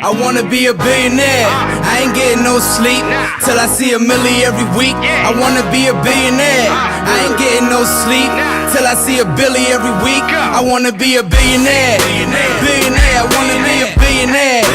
I wanna be a billionaire. I ain't getting no sleep till I see $1 million every week. I wanna be a billionaire. I ain't getting no sleep till I see $1 billion every week. I wanna be a billionaire. Billionaire, I wanna be a billionaire.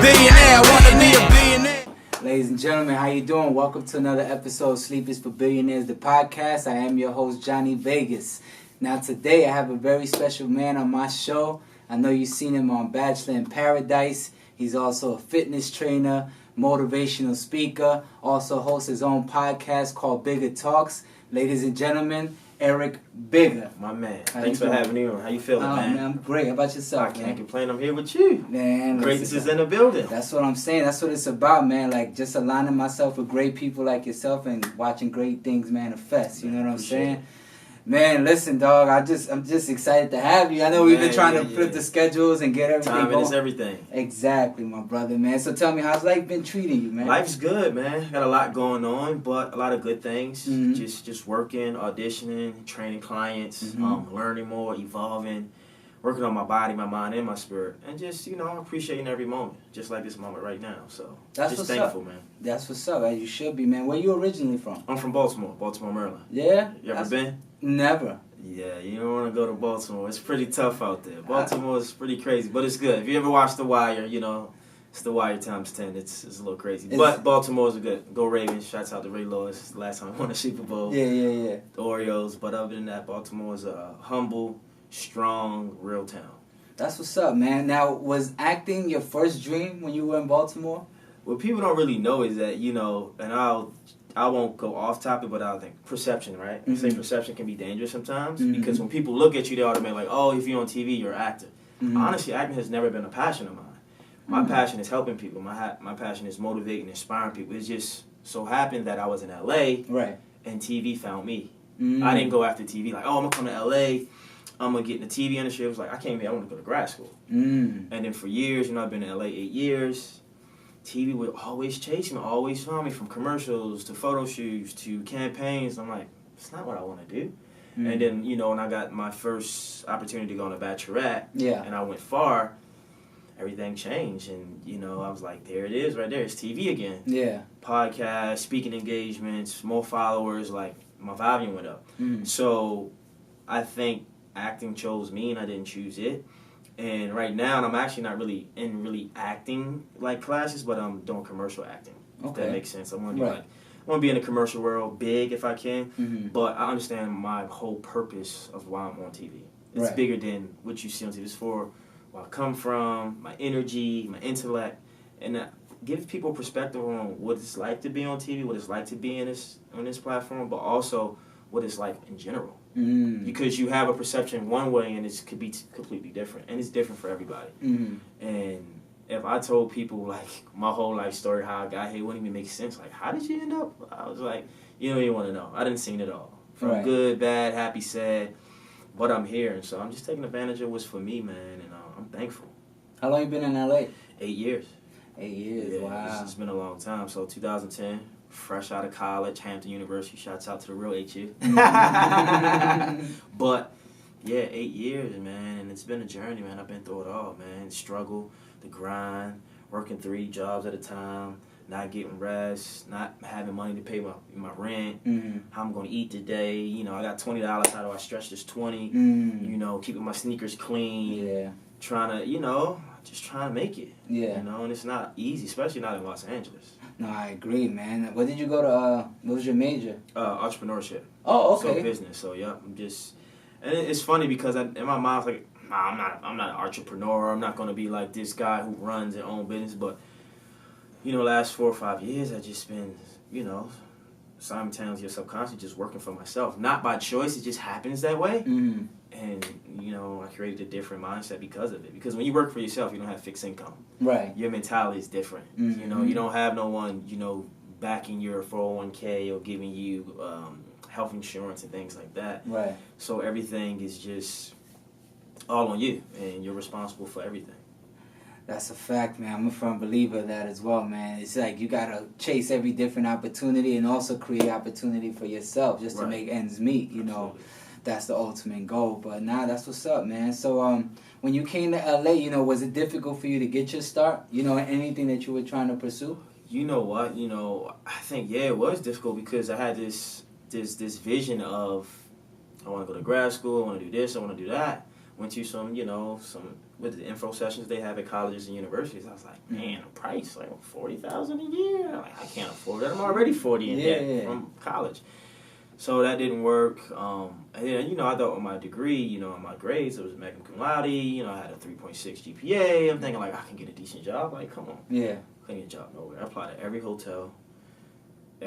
Billionaire, I wanna be a billionaire. Ladies and gentlemen, how you doing? Welcome to another episode of Sleep is for Billionaires, the podcast. I am your host, Johnny Vegas. Now today I have a very special man on my show. I know you've seen him on Bachelor in Paradise. He's also a fitness trainer, motivational speaker, also hosts his own podcast called Bigger Talks. Ladies and gentlemen, Eric Bigger. My man. Thanks for having me on. How you feeling, man? I'm great. How about yourself, I can't complain. I'm here with you. Man, greatness is in the building. That's what I'm saying. That's what it's about, man. Like, just aligning myself with great people like yourself and watching great things manifest. You know what I'm saying? Man, listen, dog. I'm just excited to have you. I know we've been trying to flip the schedules and get everything going. going. Time is everything. Exactly, my brother, man. So tell me, how's life been treating you, man? Life's good, man. Got a lot going on, but a lot of good things. Mm-hmm. Just working, auditioning, training clients, learning more, evolving, working on my body, my mind, and my spirit, and just appreciating every moment, just like this moment right now. So that's just what's thankful, up. Man. That's what's up. As you should be, man. Where you originally from? I'm from Baltimore, Maryland. Yeah. You ever been? Never. Yeah, you don't want to go to Baltimore. It's pretty tough out there. Baltimore is pretty crazy, but it's good. If you ever watch The Wire, it's The Wire times 10. It's a little crazy. But Baltimore's good. Go Ravens. Shouts out to Ray Lewis. It's the last time I won a Super Bowl. Yeah. The Orioles. But other than that, Baltimore's a humble, strong, real town. That's what's up, man. Now, was acting your first dream when you were in Baltimore? What people don't really know is that, and I won't go off topic, but I'll think perception, right? I say perception can be dangerous sometimes because when people look at you, they automatically like, oh, if you're on TV, you're an actor. Honestly, acting has never been a passion of mine. My passion is helping people. My passion is motivating, inspiring people. It just so happened that I was in LA, right? And TV found me. I didn't go after TV like, oh, I'm gonna come to LA. I'm gonna get in the TV industry. It was like I came here. I want to go to grad school. And then for years, I've been in LA 8 years. TV would always chase me, always find me, from commercials to photo shoots to campaigns. I'm like, it's not what I want to do. And then, when I got my first opportunity to go on a Bachelorette, and I went far, everything changed. And, I was like, there it is right there. It's TV again. Yeah. Podcasts, speaking engagements, more followers, like my volume went up. So I think acting chose me and I didn't choose it. And right now, I'm actually not really in acting like classes, but I'm doing commercial acting. If that makes sense. I want to be in the commercial world, big if I can. But I understand my whole purpose of why I'm on TV. It's bigger than what you see on TV. It's for where I come from, my energy, my intellect, and give people perspective on what it's like to be on TV, what it's like to be on this platform, but also what it's like in general. Because you have a perception one way and it could be completely different, and it's different for everybody. And if I told people like my whole life story, how I got here, it wouldn't even make sense. Like, how did you end up? I was like, you don't even want to know. I didn't see it all, from good, bad, happy, sad, but I'm here, and so I'm just taking advantage of what's for me, man, and I'm thankful. How long you been in LA? 8 years. 8 years. Yeah, wow. It's been a long time. So 2010. Fresh out of college, Hampton University. Shouts out to the real HU. But, 8 years, man, and it's been a journey, man. I've been through it all, man. Struggle, the grind, working 3 jobs at a time, not getting rest, not having money to pay my rent, how I'm going to eat today. I got $20. How do I stretch this 20? Keeping my sneakers clean. Trying to, just trying to make it. And it's not easy, especially not in Los Angeles. No, I agree, man. What did you go to, what was your major? Entrepreneurship. Oh, okay. So business. So, I'm just, and it's funny because in my mind, I was like, nah, I'm not an entrepreneur. I'm not going to be like this guy who runs their own business. But, last 4 or 5 years, I've just been, simultaneously or subconsciously just working for myself. Not by choice, it just happens that way. And, I created a different mindset because of it. Because when you work for yourself, you don't have fixed income. Right. Your mentality is different. You don't have no one, backing your 401k or giving you health insurance and things like that. Right. So everything is just all on you, and you're responsible for everything. That's a fact, man. I'm a firm believer of that as well, man. It's like you gotta chase every different opportunity and also create opportunity for yourself just to make ends meet, Absolutely. That's the ultimate goal. But that's what's up, man. So when you came to LA, you know, was it difficult for you to get your start? You know, in anything that you were trying to pursue? You know what? You know, I think it was difficult because I had this vision of I want to go to grad school, I want to do this, I want to do that. Went to some with the info sessions they have at colleges and universities. I was like, man, the price like $40,000 a year. Like, I can't afford that. I'm already 40 in debt from college. So that didn't work. And then, you know, I thought with my degree, you know, my grades, it was magna cum laude. You know, I had a 3.6 GPA. I'm thinking, like, I can get a decent job. Like, come on. Yeah. I couldn't get a job nowhere. I applied to every hotel. I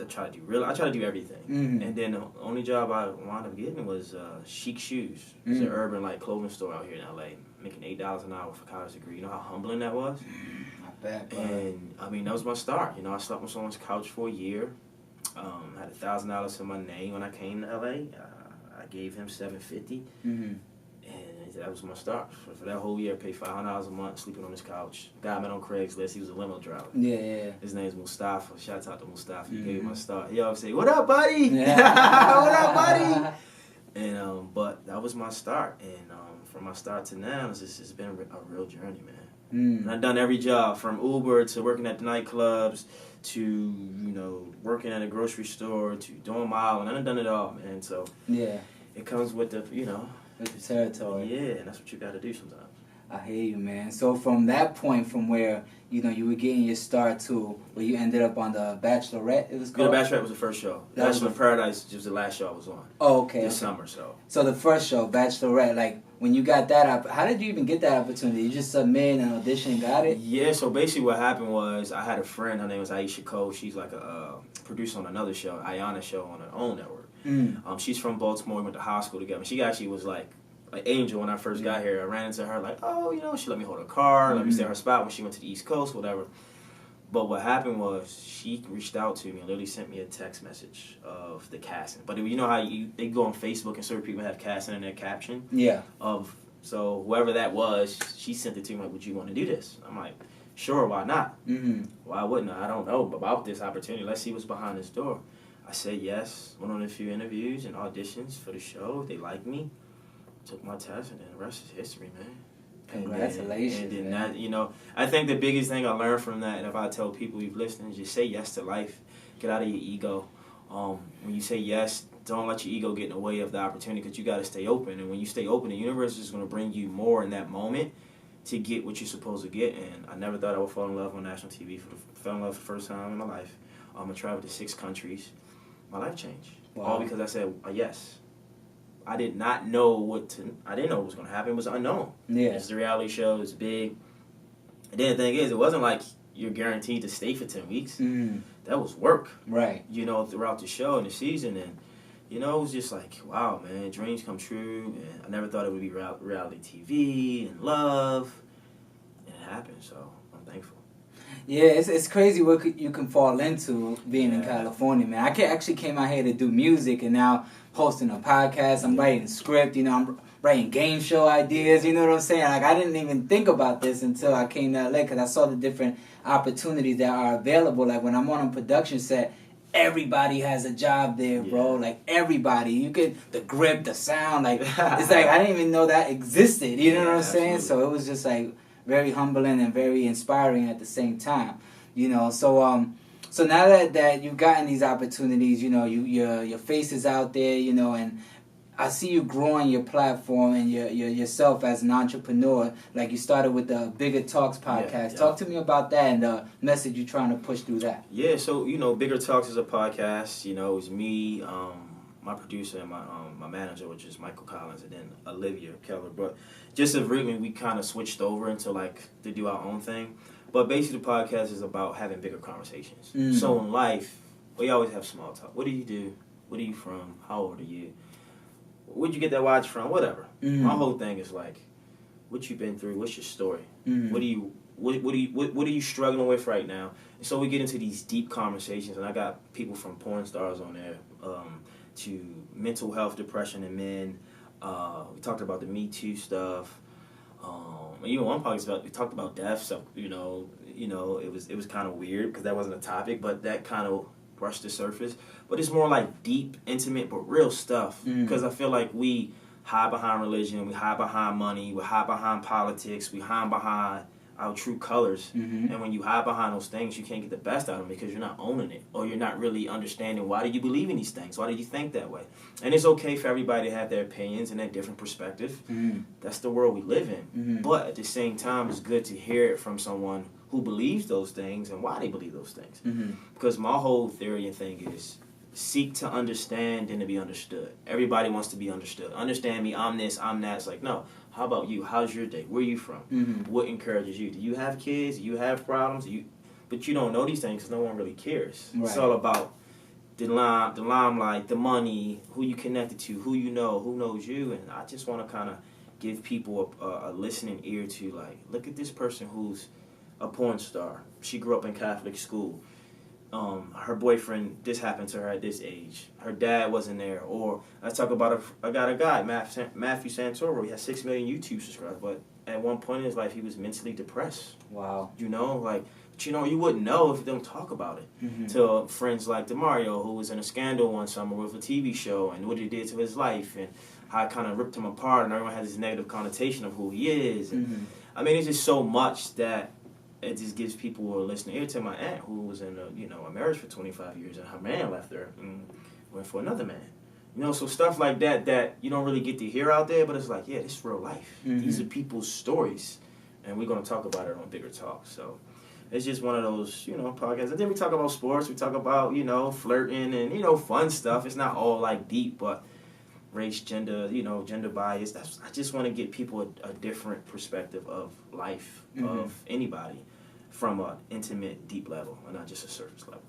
try to do everything. Mm-hmm. And then the only job I wound up getting was Chic Shoes. It's an urban, like, clothing store out here in L.A., making $8 an hour for a college degree. You know how humbling that was? Not bad, bro. And, I mean, that was my start. You know, I slept on someone's couch for a year. Had $1,000 in my name when I came to LA. I gave him $750, and that was my start. For that whole year, I paid $500 a month sleeping on his couch. Guy I met on Craigslist. He was a limo driver. Yeah. His name's Mustafa. Shouts out to Mustafa. He gave me my start. He always say, "What up, buddy? Yeah. What up, buddy?" And but that was my start. And from my start to now, it's been a real journey, man. And I've done every job from Uber to working at the nightclubs to, you know, working at a grocery store to doing mile, and I've done it all, man. So it comes with the, you know, with the territory. Yeah, and that's what you got to do sometimes. I hear you, man. So from that point, from where, you know, you were getting your start to where you ended up on the Bachelorette, it was called? Yeah, the Bachelorette was the first show. Bachelor in Paradise was the last show I was on. Oh, okay. This summer, so. So the first show, Bachelorette, like, when you got that up, how did you even get that opportunity? You just submitted an audition and got it? Yeah, so basically what happened was I had a friend, her name was Aisha Cole. She's like a producer on another show, Ayana show on her own network. She's from Baltimore, we went to high school together. She actually was like an angel when I first got here. I ran into her like, oh, you know, she let me hold her car, let me stay at her spot when she went to the East Coast, whatever. But what happened was she reached out to me and literally sent me a text message of the casting. But you know how they go on Facebook and certain people have casting in their caption? Yeah. So whoever that was, she sent it to me like, would you want to do this? I'm like, sure, why not? Why wouldn't I? I don't know about this opportunity. Let's see what's behind this door. I said yes, went on a few interviews and auditions for the show. They liked me. Took my test, and then the rest is history, man. Congratulations. And then that, you know, I think the biggest thing I learned from that, and if I tell people you've listened, is just say yes to life. Get out of your ego. When you say yes, don't let your ego get in the way of the opportunity, because you got to stay open. And when you stay open, the universe is going to bring you more in that moment to get what you're supposed to get. And I never thought I would fall in love on national TV. Fell in love for the first time in my life. I traveled to 6 countries. My life changed. Wow. All because I said yes. I did not know I didn't know what was going to happen. It was unknown. Yeah. It's the reality show. It's big. And then the thing is, it wasn't like you're guaranteed to stay for 10 weeks. That was work. Right. You know, throughout the show and the season. And, you know, it was just like, wow, man, dreams come true. And I never thought it would be reality TV and love. And it happened, so I'm thankful. Yeah, it's crazy what you can fall into being in California, man. I actually came out here to do music, and now hosting a podcast. I'm writing a script, you know, I'm writing game show ideas, you know what I'm saying? Like, I didn't even think about this until I came to LA, because I saw the different opportunities that are available. Like, when I'm on a production set, everybody has a job there, bro. Like, everybody. You get the grip, the sound. Like, it's like, I didn't even know that existed, you know what I'm saying? Absolutely. So it was just, like, very humbling and very inspiring at the same time, you know. So now that you've gotten these opportunities, you know, your face is out there, you know, and I see you growing your platform and yourself as an entrepreneur. Like, you started with the Bigger Talks podcast. Talk to me about that and the message you're trying to push through that. Yeah, so, you know, Bigger Talks is a podcast. You know, it's me, my producer, and my manager, which is Michael Collins, and then Olivia Keller. But just of we kind of switched over into, like, to do our own thing. But basically the podcast is about having bigger conversations. So in life, we always have small talk. What do you do? What are you from? How old are you? Where'd you get that watch from? Whatever. My whole thing is like, what you been through? What's your story? What are you struggling with right now? And so we get into these deep conversations, and I got people from porn stars on there, to mental health, depression in men. We talked about the Me Too stuff. Even one podcast we talked about death. So you know, it was kind of weird because that wasn't a topic, but that kind of brushed the surface. But it's more like deep, intimate, but real stuff. Because I feel like we hide behind religion, we hide behind money, we hide behind politics, we hide behind our true colors. And when you hide behind those things, you can't get the best out of them because you're not owning it, or you're not really understanding why do you believe in these things, why do you think that way. And it's okay for everybody to have their opinions and their different perspective. That's the world we live in. But at the same time, it's good to hear it from someone who believes those things and why they believe those things. Because my whole theory and thing is seek to understand and to be understood. Everybody wants to be understood. Understand me, I'm this, I'm that. It's like, no. How about you? How's your day? Where are you from? What encourages you? Do you have kids? Do you have problems? But you don't know these things because no one really cares. Right. It's all about the limelight, the money, who you connected to, who you know, who knows you. And I just want to kind of give people a listening ear to, like, look at this person who's a porn star. She grew up in Catholic school. Her boyfriend, this happened to her at this age. Her dad wasn't there. Or I talk about a guy, Matthew Santoro. He has 6 million YouTube subscribers, but at one point in his life, he was mentally depressed. Wow. You know, like, but you know, you wouldn't know if you don't talk about it. To friends like DeMario, who was in a scandal one summer with a TV show, and what it did to his life, and how it kind of ripped him apart, and everyone has this negative connotation of who he is. And, I mean, it's just so much that it just gives people a listening ear. To my aunt, who was in a marriage for 25 years, and her man left her and went for another man. You know, so stuff like that you don't really get to hear out there, but it's like, yeah, this is real life. These are people's stories, and we're going to talk about it on Bigger Talk. So it's just one of those, podcasts. And then we talk about sports, we talk about, flirting and, fun stuff. It's not all, like, deep, but race, gender, gender bias. I just want to get people a different perspective of life, of anybody, from an intimate, deep level, and not just a surface level.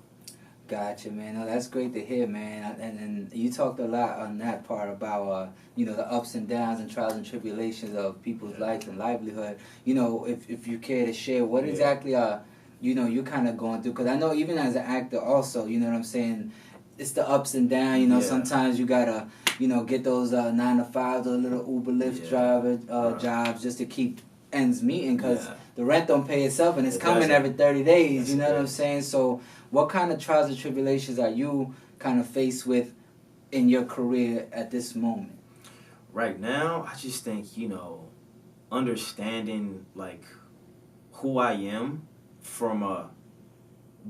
Gotcha, man. No, that's great to hear, man. And you talked a lot on that part about, the ups and downs and trials and tribulations of people's lives and livelihood. If you care to share, what exactly you're kind of going through? Because I know even as an actor also, you know what I'm saying, it's the ups and downs. Sometimes you gotta, get those 9 to 5s or little Uber Lyft driver jobs just to keep ends meeting, because the rent don't pay itself, and it's coming every 30 days. You know what I'm saying? So what kind of trials and tribulations are you kind of faced with in your career at this moment? Right now, I just think, understanding, like, who I am from a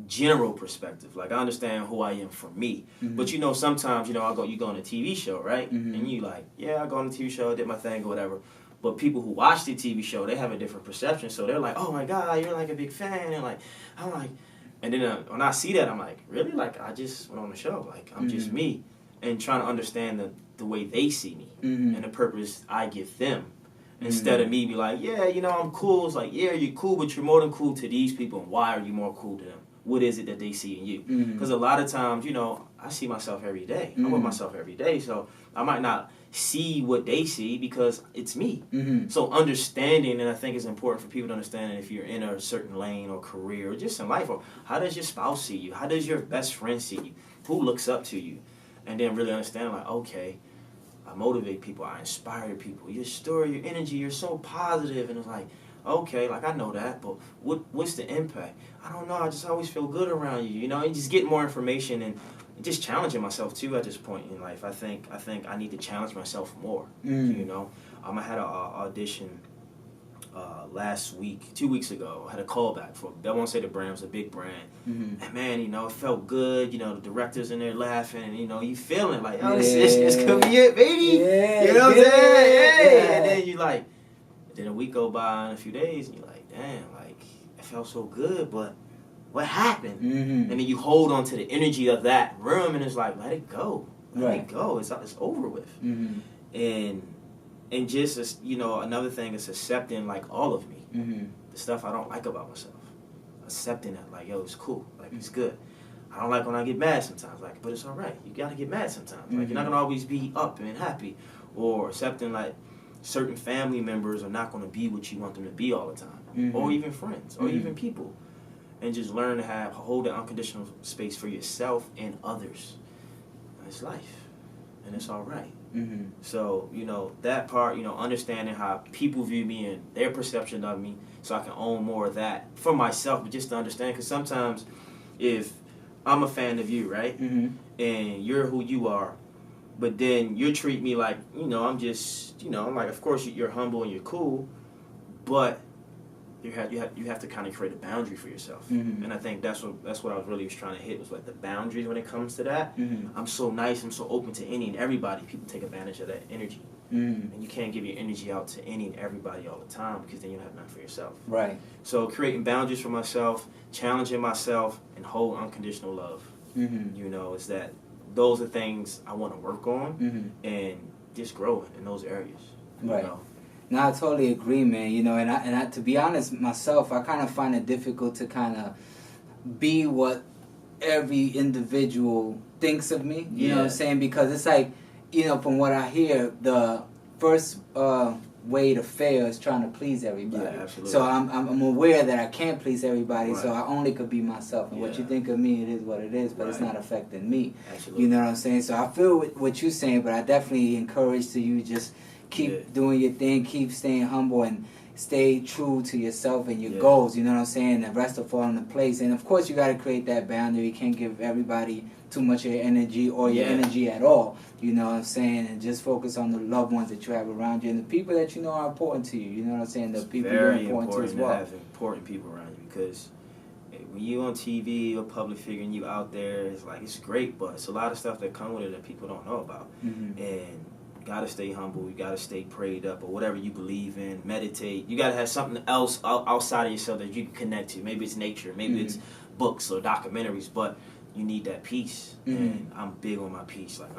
general perspective. Like, I understand who I am for me. But, sometimes, you go on a TV show, right? And you like, I go on a TV show, I did my thing or whatever. But people who watch the TV show, they have a different perception. So they're like, oh, my God, you're, like, a big fan. And, like, I'm like... And then when I see that, I'm like, really? Like, I just went on the show. Like, I'm just me. And trying to understand the way they see me and the purpose I give them. Instead of me be like, I'm cool. It's like, you're cool, but you're more than cool to these people. And why are you more cool to them? What is it that they see in you? Because a lot of times, I see myself every day. I'm with myself every day. So I might not see what they see because it's me. So understanding, and I think it's important for people to understand that if you're in a certain lane or career or just in life, or how does your spouse see you? How does your best friend see you? Who looks up to you? And then really understand, like, okay, I motivate people, I inspire people. Your story, your energy, you're so positive. And it's like, okay, like, I know that, but what's the impact? I don't know, I just always feel good around you, and just get more information and just challenging myself, too, at this point in life. I think I need to challenge myself more, I had an audition last week, 2 weeks ago. I had a callback for, I won't say the brand, it was a big brand. And, man, it felt good, the director's in there laughing, and, you feeling like, oh, this could be it, baby. You know what I'm saying? Hey. And then you like, then a week go by and a few days, and you're like, damn, like, it felt so good, but what happened? And then you hold on to the energy of that room, and it's like, let it go. Let it go. It's over with. And just, another thing is accepting, like, all of me. The stuff I don't like about myself. Accepting that, like, it's cool. Like, it's good. I don't like when I get mad sometimes, like, but it's all right. You got to get mad sometimes. Like, you're not going to always be up and happy. Or accepting, like, certain family members are not going to be what you want them to be all the time, or even friends, or even people, and just learn to hold an unconditional space for yourself and others. It's life, and it's all right. So that part, understanding how people view me and their perception of me, so I can own more of that for myself, but just to understand, because sometimes if I'm a fan of you, right, and you're who you are, But then you treat me like, I'm just, I'm like, of course you're humble and you're cool, but you have to kind of create a boundary for yourself. Mm-hmm. And I think that's what I was really trying to hit, was like the boundaries when it comes to that. Mm-hmm. I'm so nice, I'm so open to any and everybody. People take advantage of that energy. Mm-hmm. And you can't give your energy out to any and everybody all the time, because then you don't have nothing for yourself. Right. So creating boundaries for myself, challenging myself, and hold unconditional love. Mm-hmm. Is that those are things I want to work on Mm-hmm. and just grow in those areas. Right. No, I totally agree, man. And I to be honest, myself, I kind of find it difficult to kind of be what every individual thinks of me. You know what I'm saying? Because it's like, from what I hear, the first way to fail is trying to please everybody. Yeah, absolutely. So I'm aware that I can't please everybody, Right. so I only could be myself. And what you think of me, it is what it is, but it's not affecting me. Absolutely. You know what I'm saying? So I feel what you're saying, but I definitely encourage to you just keep doing your thing, keep staying humble, and stay true to yourself and your goals. You know what I'm saying? The rest will fall into place. And of course, you got to create that boundary. You can't give everybody too much of your energy or your energy at all. You know what I'm saying? And just focus on the loved ones that you have around you and the people that you know are important to you. You know what I'm saying? The people you're important to as well. Very important to have important people around you, because when you on TV, a public figure, and you out there, it's great, but it's a lot of stuff that come with it that people don't know about. Mm-hmm. And you gotta stay humble. You gotta stay prayed up, or whatever you believe in. Meditate. You gotta have something else outside of yourself that you can connect to. Maybe it's nature. Maybe it's books or documentaries. But you need that peace, and I'm big on my peace. Like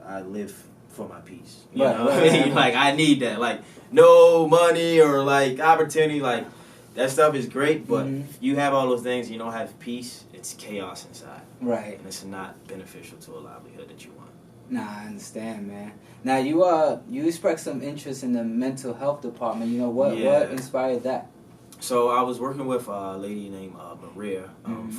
I live for my peace. You know what I mean? Like I need that. Like no money or like opportunity. Like that stuff is great, but if you have all those things, you don't have peace. It's chaos inside. Right. And it's not beneficial to a livelihood that you want. Nah, I understand, man. Now you expressed some interest in the mental health department. What inspired that? So I was working with a lady named Maria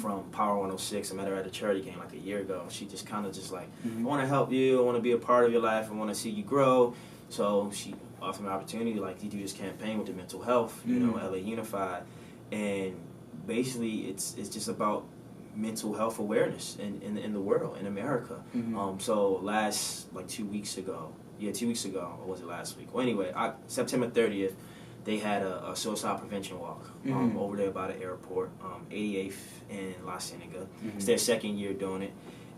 from Power 106. I met her at a charity game like a year ago. She just kind of like, I want to help you. I want to be a part of your life. I want to see you grow. So she offered me an opportunity, like, you do this campaign with the mental health, LA Unified. And basically it's just about mental health awareness in the world, in America. So like 2 weeks ago, or was it last week? Well, anyway, September 30th, they had a suicide prevention walk over there by the airport, 88th in La Cienega. It's their second year doing it.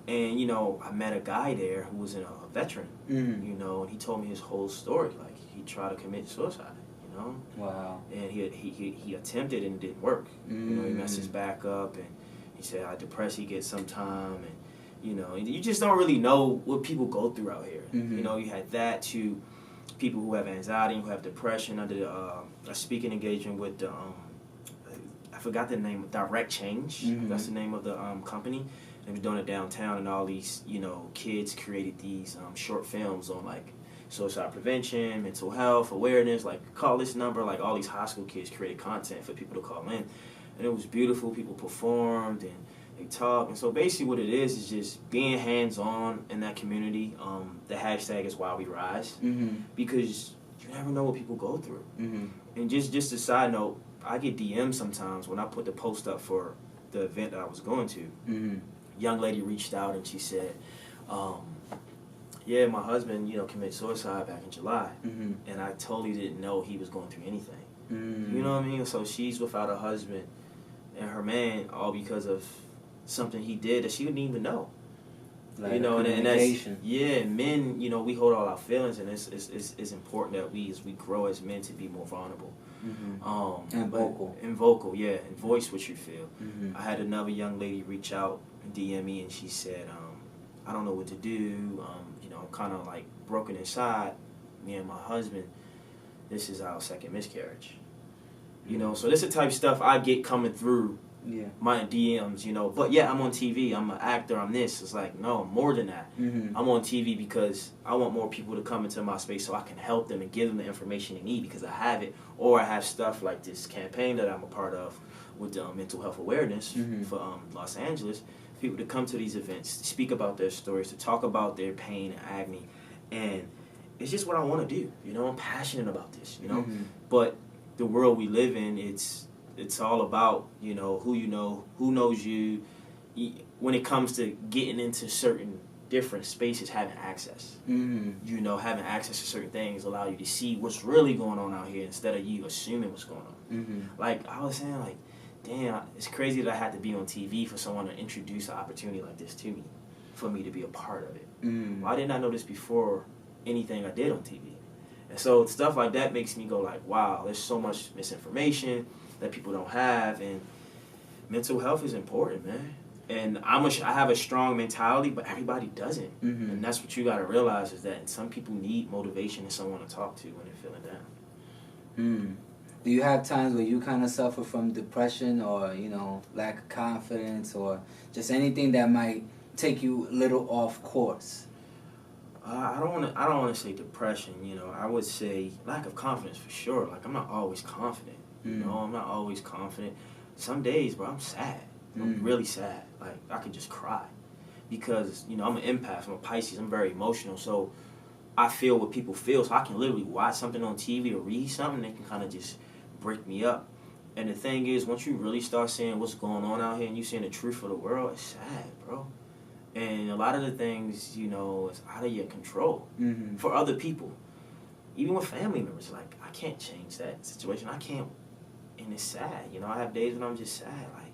And, I met a guy there who was a veteran, and he told me his whole story. Like, he tried to commit suicide, Wow. And he attempted and it didn't work. He messed his back up, and he said how depressed he gets sometime, and, you just don't really know what people go through out here. You had that to people who have anxiety, who have depression. I did a speaking engagement with I forgot the name, Direct Change. That's the name of the company. They were doing it downtown, and all these, kids created these short films on, like, suicide prevention, mental health, awareness, like, call this number. Like, all these high school kids created content for people to call in. And it was beautiful. People performed, and they talked. And so basically what it is just being hands-on in that community. The hashtag is Why We Rise. Because you never know what people go through. And just a side note, I get DMs sometimes when I put the post up for the event that I was going to. Young lady reached out and she said, yeah, my husband, committed suicide back in July. And I totally didn't know he was going through anything. You know what I mean? So she's without a husband and her man, all because of something he did that she didn't even know. Like, and that's men. We hold all our feelings, and it's important that as we grow as men, to be more vulnerable, and vocal, and voice what you feel. I had another young lady reach out and DM me, and she said, I don't know what to do. I'm kind of like broken inside. Me and my husband, this is our second miscarriage. So this is the type of stuff I get coming through my DMs, But yeah, I'm on TV. I'm an actor. I'm this. It's like, no, more than that. I'm on TV because I want more people to come into my space so I can help them and give them the information they need, because I have it. Or I have stuff like this campaign that I'm a part of with mental health awareness for Los Angeles. People to come to these events, to speak about their stories, to talk about their pain and agony. And it's just what I want to do. I'm passionate about this, But the world we live in, it's all about, who you know, who knows you. When it comes to getting into certain different spaces having access. Mm-hmm. You know, having access to certain things allow you to see what's really going on out here instead of you assuming what's going on. Mm-hmm. Like I was saying, like, damn, it's crazy that I had to be on TV for someone to introduce an opportunity like this to me, for me to be a part of it. Mm-hmm. Why didn't I know this before anything I did on TV? And so stuff like that makes me go like, wow, there's so much misinformation that people don't have, and mental health is important, man. And I have a strong mentality, but everybody doesn't. Mm-hmm. And that's what you got to realize, is that some people need motivation and someone to talk to when they're feeling down. Do you have times where you kind of suffer from depression or, you know, lack of confidence or just anything that might take you a little off course? I don't want to say depression. You know, I would say lack of confidence for sure. Like, I'm not always confident. You know, I'm not always confident. Some days, bro, I'm sad. I'm really sad. Like, I could just cry because, you know, I'm an empath. I'm a Pisces. I'm very emotional. So I feel what people feel. So I can literally watch something on TV or read something that can kind of just break me up. And the thing is, once you really start seeing what's going on out here and you seeing the truth of the world, it's sad, bro. And a lot of the things, you know, is out of your control for other people. Even with family members, like, I can't change that situation. I can't, and it's sad. You know, I have days when I'm just sad. Like,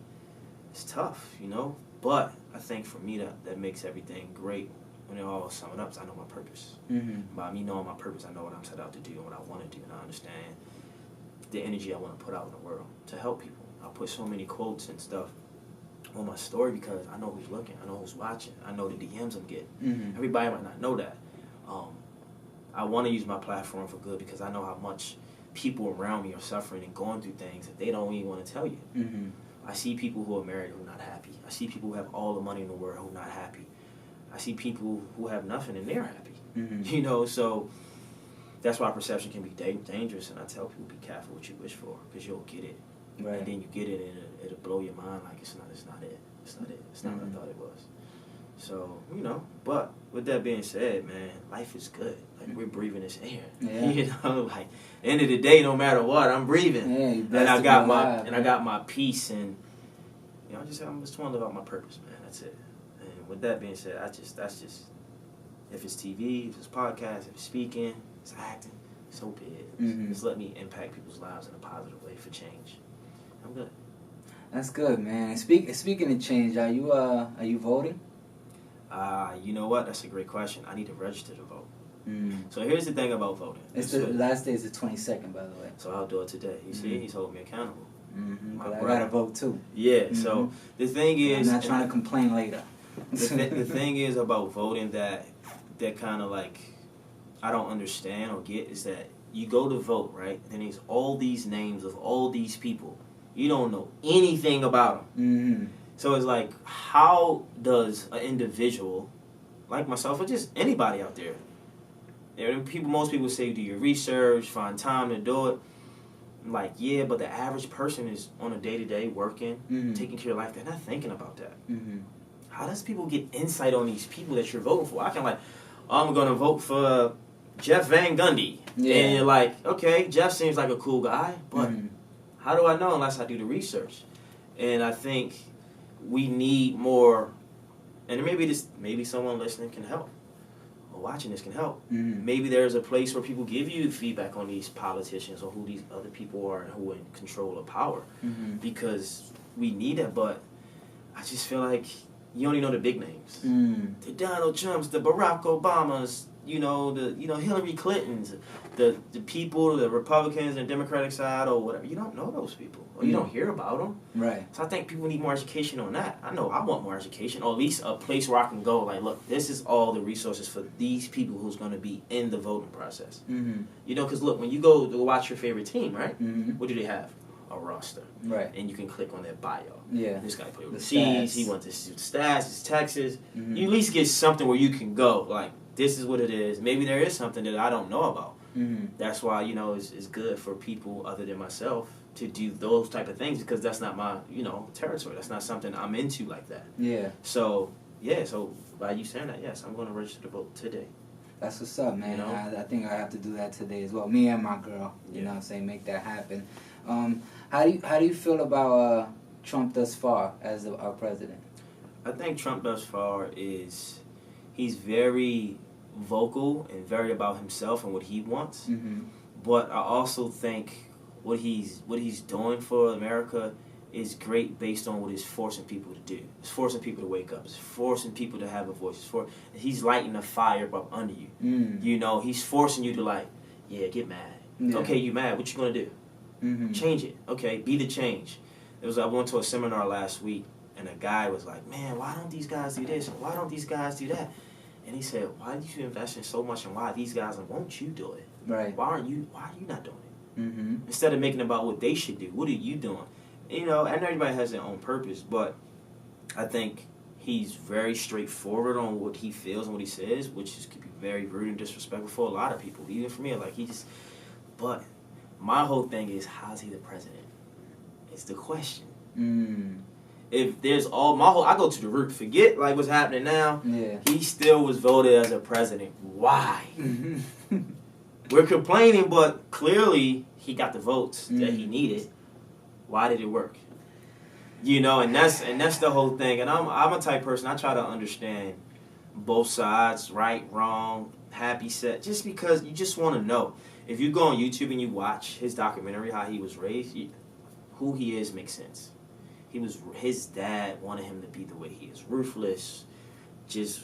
it's tough, you know. But I think for me, that makes everything great when it all sum it up, is I know my purpose. By me knowing my purpose, I know what I'm set out to do and what I want to do, and I understand the energy I want to put out in the world to help people. I put so many quotes and stuff on my story because I know who's looking, I know who's watching, I know the DMs I'm getting. Everybody might not know that. I want to use my platform for good because I know how much people around me are suffering and going through things that they don't even want to tell you. I see people who are married who are not happy. I see people who have all the money in the world who are not happy. I see people who have nothing and they're happy. You know, so that's why perception can be dangerous, and I tell people, be careful what you wish for because you'll get it. Right. And then you get it and it'll blow your mind like it's not it. It's not what I thought it was. So, you know, but with that being said, man, life is good. Like, we're breathing this air. Yeah. You know, like, end of the day, no matter what, I'm breathing. Yeah, and I got my peace, and you know, I'm just trying to live out my purpose, man. That's it. And with that being said, that's just if it's TV, if it's podcast, if it's speaking, it's acting, so be it. Just let me impact people's lives in a positive way for change. I'm good. That's good, man. And speaking of change, are you voting? You know what? That's a great question. I need to register to vote. So here's the thing about voting. It's the last day is the 22nd, by the way. So I'll do it today. You see, he's holding me accountable. But I gotta vote too. Yeah. So the thing is, I'm not trying to complain later. the thing is about voting that kind of like I don't understand or get is that you go to vote, right? And there's all these names of all these people. You don't know anything about them. So it's like, how does an individual like myself, or just anybody out there, most people say do your research, find time to do it. I'm like, yeah, but the average person is on a day-to-day working, taking care of life. They're not thinking about that. How does people get insight on these people that you're voting for? I can like, I'm going to vote for Jeff Van Gundy. Yeah. And you're like, okay, Jeff seems like a cool guy, but how do I know unless I do the research? And I think we need more, and maybe someone listening can help, or watching this can help. Maybe there's a place where people give you feedback on these politicians or who these other people are and who are in control of power, because we need it. But I just feel like you only know the big names, the Donald Trumps, the Barack Obamas, the Hillary Clintons, the people, the Republicans and Democratic side or whatever. You don't know those people, or you don't hear about them. Right. So I think people need more education on that. I know I want more education, or at least a place where I can go, like, look, this is all the resources for these people who's going to be in the voting process. Because look, when you go to watch your favorite team, right, what do they have? A roster. Right. And you can click on their bio. Yeah. This guy played overseas, he went to stats, his Texas. You at least get something where you can go, like, this is what it is. Maybe there is something that I don't know about. That's why, it's good for people other than myself to do those type of things, because that's not my, territory. That's not something I'm into like that. Yeah. So by you saying that, yes, I'm going to register to vote today. That's what's up, man. I think I have to do that today as well. Me and my girl, you know what I'm saying, make that happen. How do you feel about Trump thus far as our president? I think Trump thus far is, He's very vocal and very about himself and what he wants. Mm-hmm. But I also think what he's doing for America is great based on what he's forcing people to do. It's forcing people to wake up. It's forcing people to have a voice. He's lighting a fire up under you. Mm. You know, he's forcing you to like, yeah, get mad. Yeah. Okay, you mad. What you gonna do? Mm-hmm. Change it. Okay, be the change. I went to a seminar last week, and a guy was like, man, why don't these guys do this? And why don't these guys do that? And he said, why do you invest in so much in why these guys and won't you do it? Right. Why are you not doing it? Mm-hmm. Instead of making it about what they should do, what are you doing? You know, and everybody has their own purpose, but I think he's very straightforward on what he feels and what he says, which could be very rude and disrespectful for a lot of people, even for me. Like, but my whole thing is, how's he the president? It's the question. Mm. If there's I go to the root. Forget like what's happening now. Yeah. He still was voted as a president. Why? Mm-hmm. We're complaining, but clearly he got the votes that he needed. Why did it work? You know, and that's the whole thing. And I'm a type person, I try to understand both sides, right, wrong, happy, sad, just because you just want to know. If you go on YouTube and you watch his documentary, how he was raised, who he is makes sense. His dad wanted him to be the way he is, ruthless, just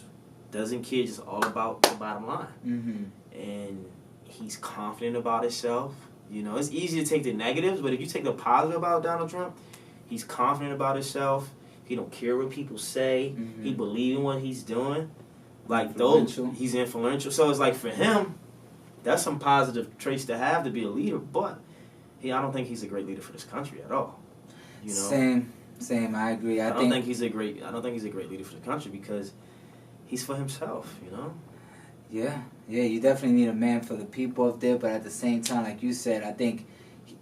doesn't care, just all about the bottom line. Mm-hmm. And he's confident about himself. You know, it's easy to take the negatives, but if you take the positive about Donald Trump, he's confident about himself. He don't care what people say. Mm-hmm. He believes in what he's doing. Like he's influential. So it's like for him, that's some positive traits to have to be a leader. But I don't think he's a great leader for this country at all. You know, same. I agree. I don't think he's a great leader for the country because he's for himself. You know. Yeah, you definitely need a man for the people up there, but at the same time, like you said, I think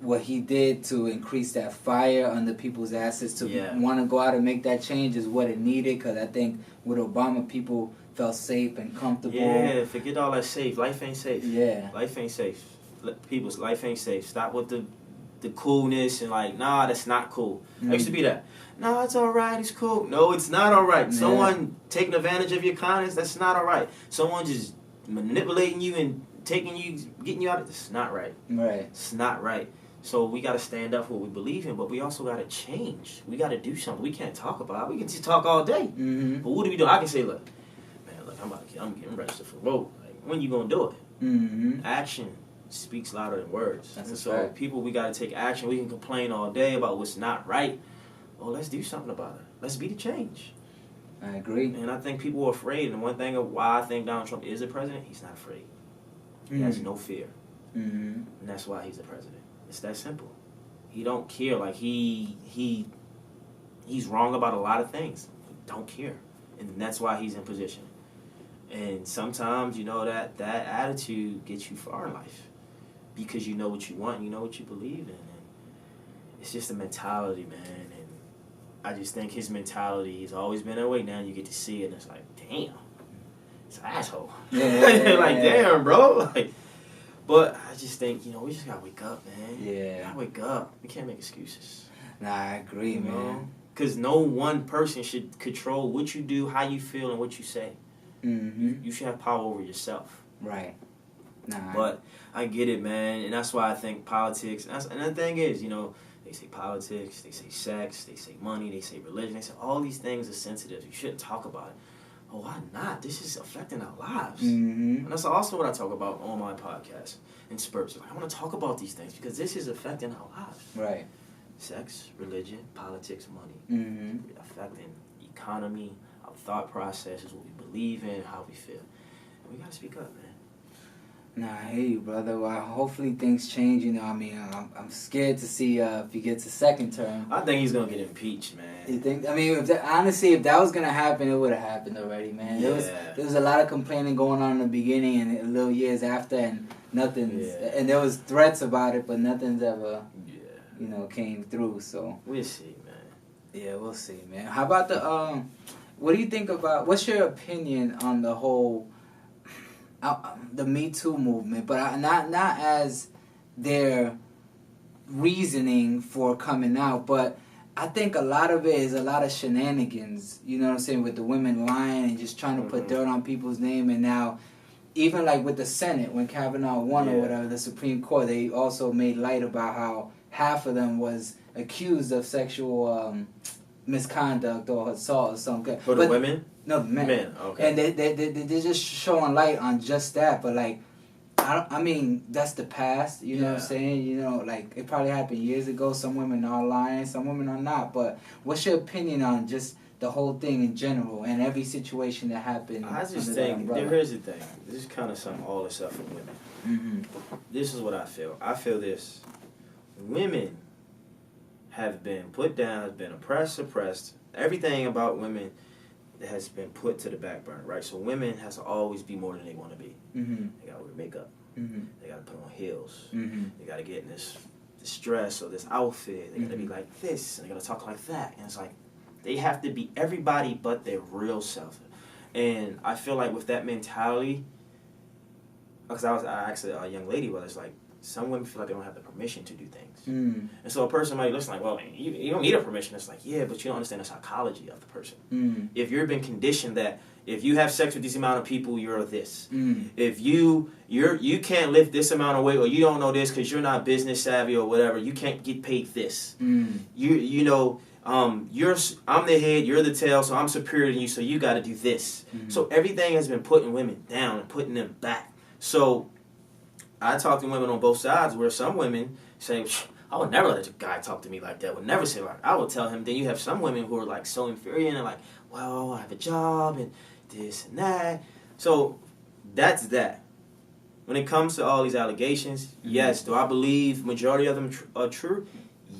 what he did to increase that fire under people's asses to want to go out and make that change is what it needed, because I think with Obama, people felt safe and comfortable. Yeah, forget all that safe. Life ain't safe. Yeah. Life ain't safe. People's life ain't safe. Stop with the coolness and like, nah, that's not cool. I used to be that. No, it's all right. It's cool. No, it's not all right. Yeah. Someone taking advantage of your kindness, that's not all right. Someone just manipulating you and getting you out of this. It's not right. Right. It's not right. So we got to stand up for what we believe in, but we also got to change. We got to do something. We can't talk about it. We can just talk all day. Mm-hmm. But what do we do? I can say, look, I'm getting registered for vote. Like, when you gonna do it? Mm-hmm. Action speaks louder than words. That's and so right. People, we got to take action. We can complain all day about what's not right. Well, let's do something about it. Let's be the change. I agree. And I think people are afraid. And one thing of why I think Donald Trump is a president, he's not afraid. He has no fear. Mm-hmm. And that's why he's the president. It's that simple. He don't care. Like he's wrong about a lot of things. He don't care. And that's why he's in position. And sometimes, you know, that attitude gets you far in life. Because you know what you want and you know what you believe in. And it's just a mentality, man. And I just think his mentality, he's always been that way. Now you get to see it and it's like, damn. It's an asshole. Yeah, like, damn, bro. Like, but I just think, you know, we just gotta wake up, man. Yeah. Gotta wake up. We can't make excuses. Nah, I agree, man. Because no one person should control what you do, how you feel, and what you say. Mm-hmm. You should have power over yourself. Right. Nah. But I get it, man. And that's why I think politics, and the thing is, you know, they say politics, they say sex, they say money, they say religion, they say all these things are sensitive. You shouldn't talk about it. Oh, why not? This is affecting our lives. Mm-hmm. And that's also what I talk about on my podcast in spurts. Like, I want to talk about these things because this is affecting our lives. Right. Sex, religion, politics, money. Mm-hmm. Affecting the economy, our thought processes, what we believe in, how we feel. And we got to speak up, man. Nah, I hear you, brother. Well, hopefully things change. You know, I mean, I'm scared to see if he gets a second term. I think he's gonna get impeached, man. You think? I mean, honestly, if that was gonna happen, it would have happened already, man. Yeah. There was a lot of complaining going on in the beginning and a little years after, and nothing's. Yeah. And there was threats about it, but nothing's ever, Yeah. came through. So We'll see, man. yeah, we'll see, man. How about the what do you think about? What's your opinion on the whole? The Me Too movement, but not as their reasoning for coming out, but I think a lot of it is a lot of shenanigans, you know what I'm saying, with the women lying and just trying to put dirt on people's name. And now, even like with the Senate, when Kavanaugh won or whatever, the Supreme Court, they also made light about how half of them was accused of sexual misconduct or assault or something. For the women? No, the men. Men, okay. And they're just showing light on just that. But, like, I mean, that's the past, you know what I'm saying? You know, like, it probably happened years ago. Some women are lying, some women are not. But what's your opinion on just the whole thing in general and every situation that happened? I just think, here's the thing. This is kind of something all this stuff for women. Mm-hmm. This is what I feel. I feel this. Women have been put down, have been oppressed, suppressed. Everything about women has been put to the back burner, right? So women has to always be more than they want to be. Mm-hmm. They got to wear makeup. Mm-hmm. They got to put on heels. Mm-hmm. They got to get in this dress or this outfit. They got to be like this, and they got to talk like that. And it's like, they have to be everybody but their real self. And I feel like with that mentality, because I asked a young lady, well, it's like, some women feel like they don't have the permission to do things. Mm. And so a person might listen like, well, you don't need a permission. It's like, yeah, but you don't understand the psychology of the person. Mm. If you've been conditioned that if you have sex with this amount of people, you're this. Mm. If you can't lift this amount of weight, or you don't know this because you're not business savvy or whatever, you can't get paid this. Mm. I'm the head, you're the tail, so I'm superior to you, so you got to do this. Mm-hmm. So everything has been putting women down and putting them back. So I talk to women on both sides where some women say, I would never let a guy talk to me like that. Would never say like, I would tell him. Then you have some women who are like so inferior and they're like, well, I have a job and this and that. So that's that. When it comes to all these allegations, yes. Do I believe majority of them are true?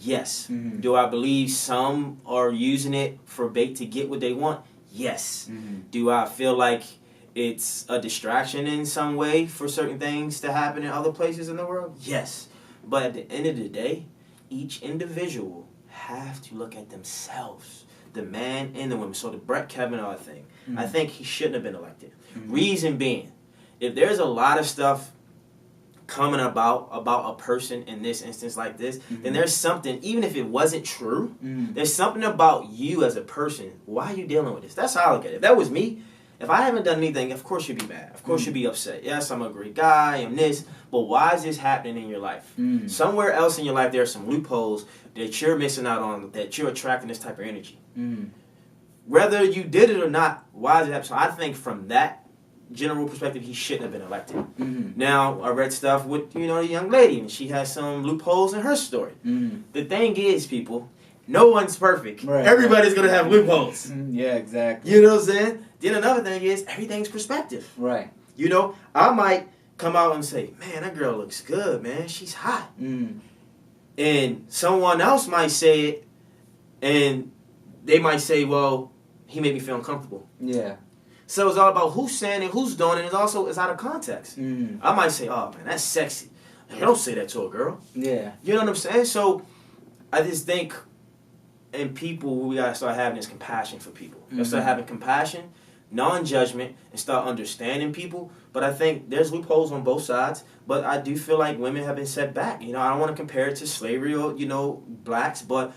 Yes. Mm-hmm. Do I believe some are using it for bait to get what they want? Yes. Mm-hmm. Do I feel like it's a distraction in some way for certain things to happen in other places in the world? Yes. But at the end of the day, each individual have to look at themselves, the man and the woman. So the Brett Kavanaugh thing, I think he shouldn't have been elected. Reason being, if there's a lot of stuff coming about a person in this instance like this, then there's something, even if it wasn't true, there's something about you as a person. Why are you dealing with this? That's how I look at it. If that was me, if I haven't done anything, of course you'd be mad. Of course you'd be upset. Yes, I'm a great guy, I'm this, but why is this happening in your life? Somewhere else in your life, there are some loopholes that you're missing out on, that you're attracting this type of energy. Whether you did it or not, why is it happening? So I think from that general perspective, he shouldn't have been elected. Now, I read stuff with, the young lady, and she has some loopholes in her story. The thing is, people, no one's perfect. Right, everybody's going to have loopholes. Yeah, exactly. You know what I'm saying? Then another thing is, everything's perspective. Right. I might come out and say, man, that girl looks good, man. She's hot. And someone else might say it, and they might say, well, he made me feel uncomfortable. Yeah. So it's all about who's saying it, who's doing it. It's also out of context. I might say, oh, man, that's sexy. You don't say that to a girl. Yeah. You know what I'm saying? So I just think in people, we got to start having this compassion for people. We got to start having compassion, non-judgment, and start understanding people. But I think there's loopholes on both sides. But I do feel like women have been set back. I don't want to compare it to slavery or, blacks, but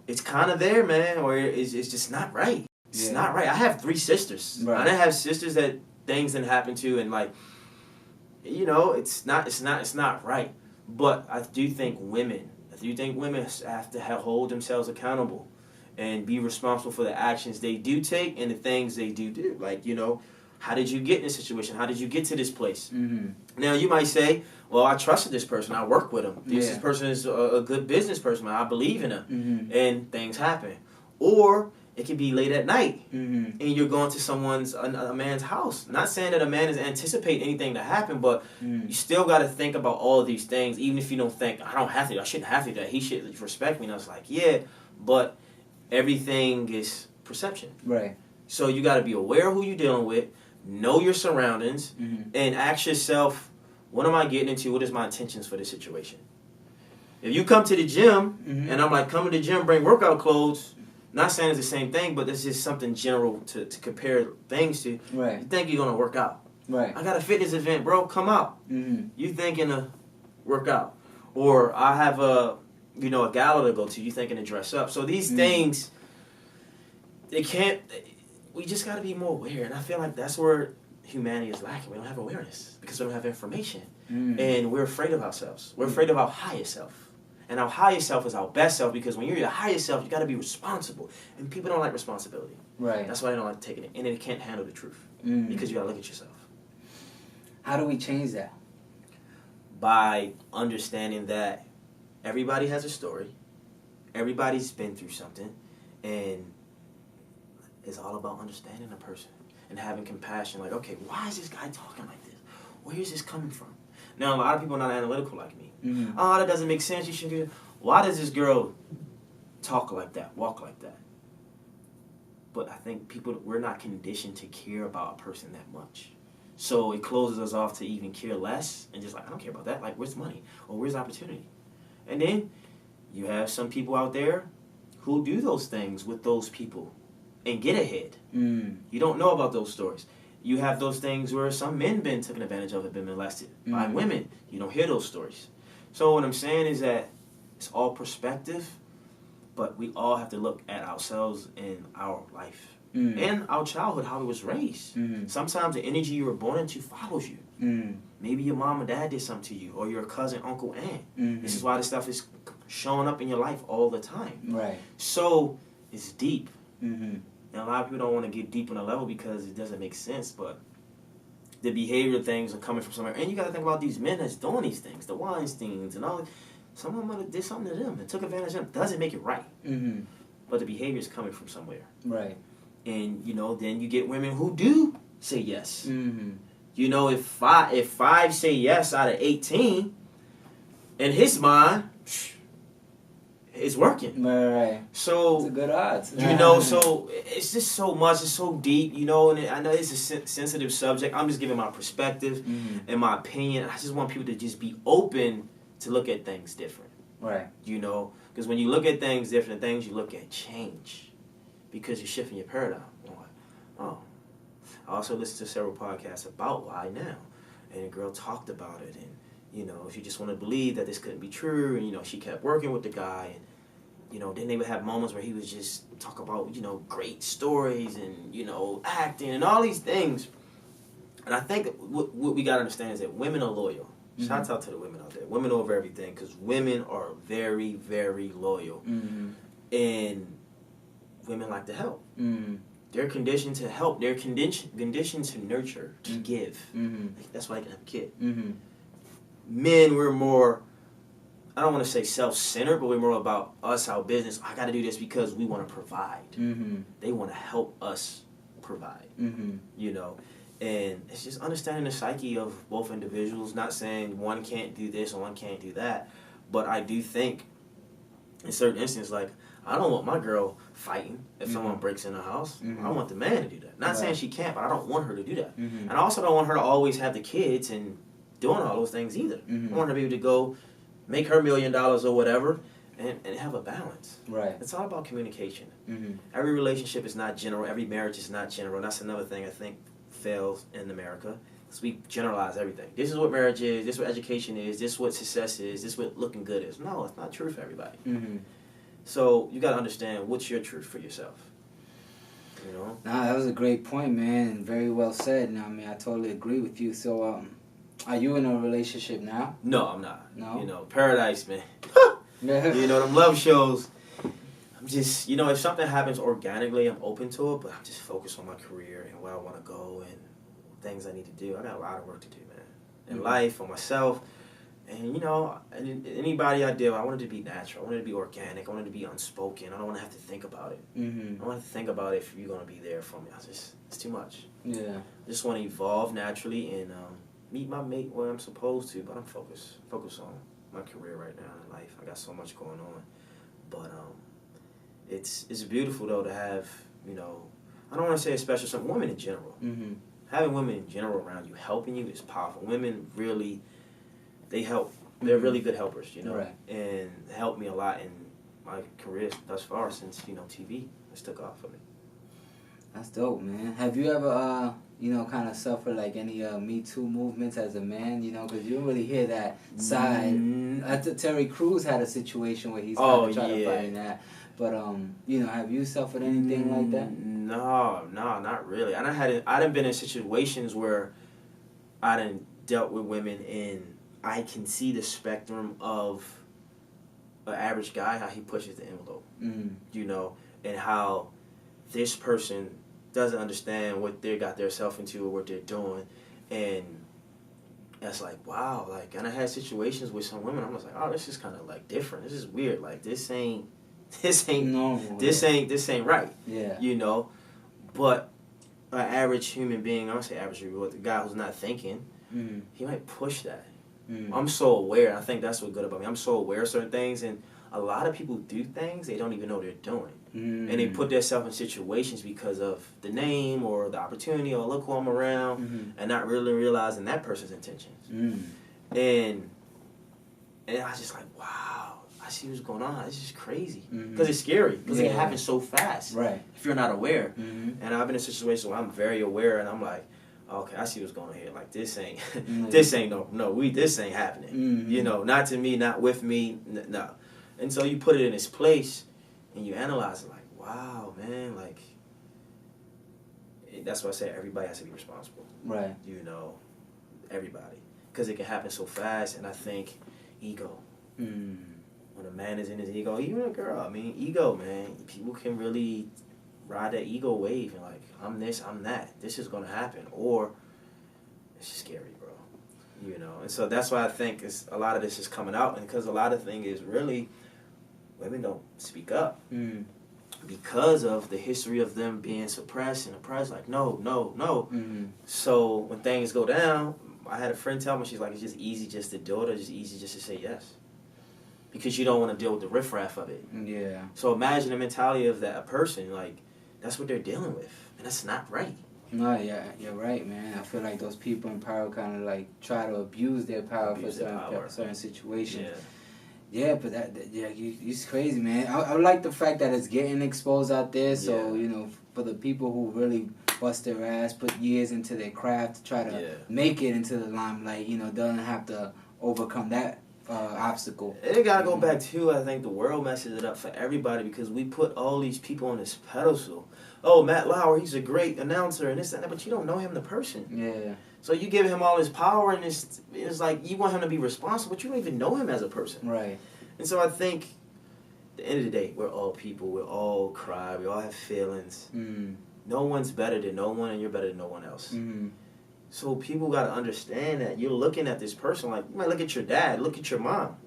it's kind of there, man, or it's just not right. It's not right. I have 3 sisters. Right. I have sisters that things didn't happen to, and it's not right. But I do think women have to hold themselves accountable and be responsible for the actions they do take and the things they do. Like, how did you get in this situation? How did you get to this place? Now, you might say, well, I trusted this person. I work with him. This person is a good business person. I believe in him. And things happen. Or it could be late at night, and you're going to a man's house. Not saying that a man is anticipating anything to happen, but you still got to think about all of these things, even if you don't think, I shouldn't have to do that. He should respect me. And I was like, yeah, but everything is perception. Right. So you got to be aware of who you're dealing with, know your surroundings, and ask yourself, what am I getting into? What is my intentions for this situation? If you come to the gym, and I'm like, come to the gym, bring workout clothes, not saying it's the same thing, but this is something general to compare things to. Right. You think you're going to work out. Right. I got a fitness event, bro. Come out. You thinking to work out. Or I have you know, a gala to go to, you're thinking to dress up. So these things, they can't. We just got to be more aware, and I feel like that's where humanity is lacking. We don't have awareness because we don't have information, and we're afraid of ourselves. We're afraid of our highest self, and our highest self is our best self. Because when you're your highest self, you got to be responsible, and people don't like responsibility. Right. That's why they don't like taking it, and they can't handle the truth because you got to look at yourself. How do we change that? By understanding that everybody has a story, everybody's been through something, and it's all about understanding a person and having compassion. Like, okay, why is this guy talking like this? Where is this coming from? Now, a lot of people are not analytical like me. Oh, that doesn't make sense. You should do. Why does this girl talk like that, walk like that? But I think we're not conditioned to care about a person that much. So it closes us off to even care less and just like, I don't care about that. Like, where's money? Or where's opportunity? And then you have some people out there who do those things with those people and get ahead. You don't know about those stories. You have those things where some men been taken advantage of and been molested by women. You don't hear those stories. So what I'm saying is that it's all perspective, but we all have to look at ourselves in our life. And our childhood, how we was raised. Sometimes the energy you were born into follows you. Maybe your mom or dad did something to you, or your cousin, uncle, aunt. This is why this stuff is showing up in your life all the time. Right. So it's deep. And a lot of people don't want to get deep on a level because it doesn't make sense, but the behavior things are coming from somewhere. And you got to think about these men that's doing these things, the Weinsteins and all. Some of them might have did something to them and took advantage of them. Doesn't make it right. But the behavior is coming from somewhere. Right. And, you know, then you get women who do say yes. You know, if five say yes out of 18, in his mind, it's working. Right. So it's a good odds. You know, so it's just so much. It's so deep, you know, and I know it's a sensitive subject. I'm just giving my perspective and my opinion. I just want people to just be open to look at things different. Right. You know, because when you look at things different, the things you look at change. Because you're shifting your paradigm. Oh. I also listened to several podcasts about why now. And a girl talked about it. And, you know, she just wanted to believe that this couldn't be true. And, you know, she kept working with the guy. And, you know, then they would have moments where he was just talk about, you know, great stories and, you know, acting and all these things. And I think what we got to understand is that women are loyal. Shout out to the women out there. Women over everything. Because women are very, very loyal. And women like to help. They're conditioned to help. They're conditioned to nurture, to give. That's why I can have a kid. Men, we're more, I don't want to say self-centered, but we're more about us, our business. I got to do this because we want to provide. They want to help us provide. You know, and it's just understanding the psyche of both individuals. Not saying one can't do this or one can't do that, but I do think in certain instances, like, I don't want my girl fighting if someone breaks in the house. I want the man to do that. Not saying she can't, but I don't want her to do that. And I also don't want her to always have the kids and doing all those things either. I want her to be able to go make her $1 million or whatever and have a balance. Right. It's all about communication. Every relationship is not general. Every marriage is not general. That's another thing I think fails in America. Because we generalize everything. This is what marriage is. This is what education is. This is what success is. This is what looking good is. No, it's not true for everybody. So you got to understand what's your truth for yourself. You know? Nah, that was a great point, man, and very well said. And I mean, I totally agree with you. So, are you in a relationship now? No, I'm not. No? You know, Paradise, man. You know, them love shows. I'm just, you know, if something happens organically, I'm open to it, but I'm just focused on my career and where I want to go and things I need to do. I got a lot of work to do, man. In life, for myself. And, you know, anybody I deal with, I want it to be natural. I want it to be organic. I want it to be unspoken. I don't want to have to think about it. I don't want to think about if you're going to be there for me. It's too much. Yeah. I just want to evolve naturally and meet my mate where I'm supposed to, but I'm focused on my career right now in life. I got so much going on. But it's beautiful, though, to have, you know, I don't want to say especially some women in general. Having women in general around you, helping you is powerful. Women really... they help. They're really good helpers, you know, right. And helped me a lot in my career thus far since, you know, TV has took off for me. That's dope, man. Have you ever, kind of suffered like any Me Too movements as a man? Because you don't really hear that side. Terry Crews had a situation where he's kind of trying to find that. But have you suffered anything like that? No, not really. I done been in situations where I done dealt with women and I can see the spectrum of an average guy, how he pushes the envelope, and how this person doesn't understand what they got themselves into or what they're doing, and that's like, wow, like, and I had situations with some women, I was like, oh, this is kind of like different, this is weird, like, this ain't normal, this ain't right, yeah, but an average human being, I don't say average, but the guy who's not thinking, he might push that. I'm so aware. I think that's what's good about me. I'm so aware of certain things, and a lot of people do things they don't even know they're doing, and they put themselves in situations because of the name or the opportunity or look who I'm around, and not really realizing that person's intentions. And I was just like, wow, I see what's going on. This is crazy because it's scary because it happens so fast. Right. If you're not aware, and I've been in a situation where I'm very aware, and I'm like, okay, I see what's going on here. Like, this ain't, this ain't this ain't happening. Not to me, not with me, no. And so you put it in its place, and you analyze it. Like, wow, man, like, that's why I say everybody has to be responsible. Right. Everybody, because it can happen so fast. And I think ego. When a man is in his ego, even a girl, I mean, ego, man. People can really ride that ego wave and like, I'm this, I'm that. This is gonna happen, or it's just scary, bro. And so that's why I think a lot of this is coming out, and because a lot of things is really women don't speak up because of the history of them being suppressed and oppressed. Like, no. So when things go down, I had a friend tell me, she's like, it's just easy just to do it, or just easy just to say yes. Because you don't want to deal with the riffraff of it. Yeah. So imagine the mentality of that person, like, that's what they're dealing with. And that's not right. No, yeah, you're right, man. I feel like those people in power kind of like try to abuse their power for certain situations. Yeah, but it's crazy, man. I like the fact that it's getting exposed out there. So, for the people who really bust their ass, put years into their craft to try to make it into the limelight, doesn't have to overcome that obstacle. It gotta go back to, I think the world messes it up for everybody because we put all these people on this pedestal. Oh, Matt Lauer, he's a great announcer and this and that, but you don't know him the person. Yeah. So you give him all his power and it's like you want him to be responsible, but you don't even know him as a person. Right. And so I think at the end of the day, we're all people, we all cry, we all have feelings. No one's better than no one and you're better than no one else. So people got to understand that you're looking at this person like, you might look at your dad, look at your mom.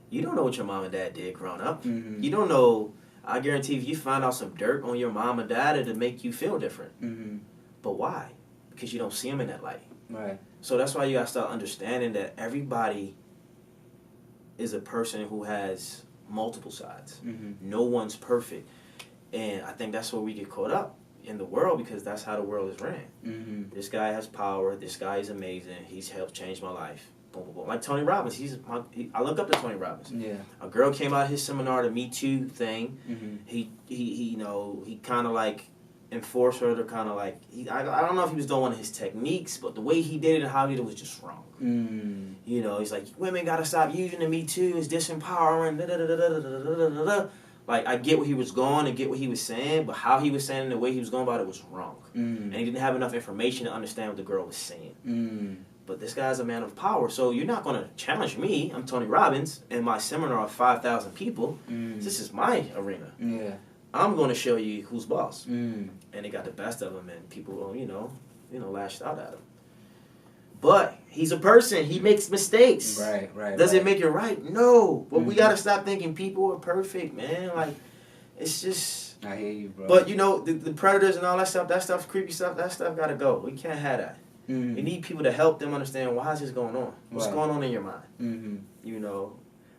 You don't know what your mom and dad did growing up. You don't know. I guarantee if you find out some dirt on your mom and dad, it'll make you feel different. But why? Because you don't see them in that light. Right. So that's why you got to start understanding that everybody is a person who has multiple sides. No one's perfect. And I think that's where we get caught up in the world because that's how the world is ran. This guy has power. This guy is amazing. He's helped change my life. Boom, boom, boom. Like Tony Robbins. I look up to Tony Robbins. Yeah. A girl came out of his seminar, the Me Too thing. He kind of like enforced her to kind of like, I don't know if he was doing one of his techniques, but the way he did it and how he did it was just wrong. He's like, women got to stop using the Me Too. It's disempowering. Like, I get where he was going and get what he was saying, but how he was saying and the way he was going about it was wrong. And he didn't have enough information to understand what the girl was saying. But this guy's a man of power, so you're not going to challenge me. I'm Tony Robbins, in my seminar of 5,000 people. This is my arena. Yeah. I'm going to show you who's boss. And they got the best of him, and people, lashed out at him. But he's a person. He makes mistakes. Right. Does it make it right? No. But we got to stop thinking people are perfect, man. Like, it's just... I hear you, bro. But, the predators and all that stuff's creepy stuff, that stuff got to go. We can't have that. We need people to help them understand why is this going on? What's going on in your mind?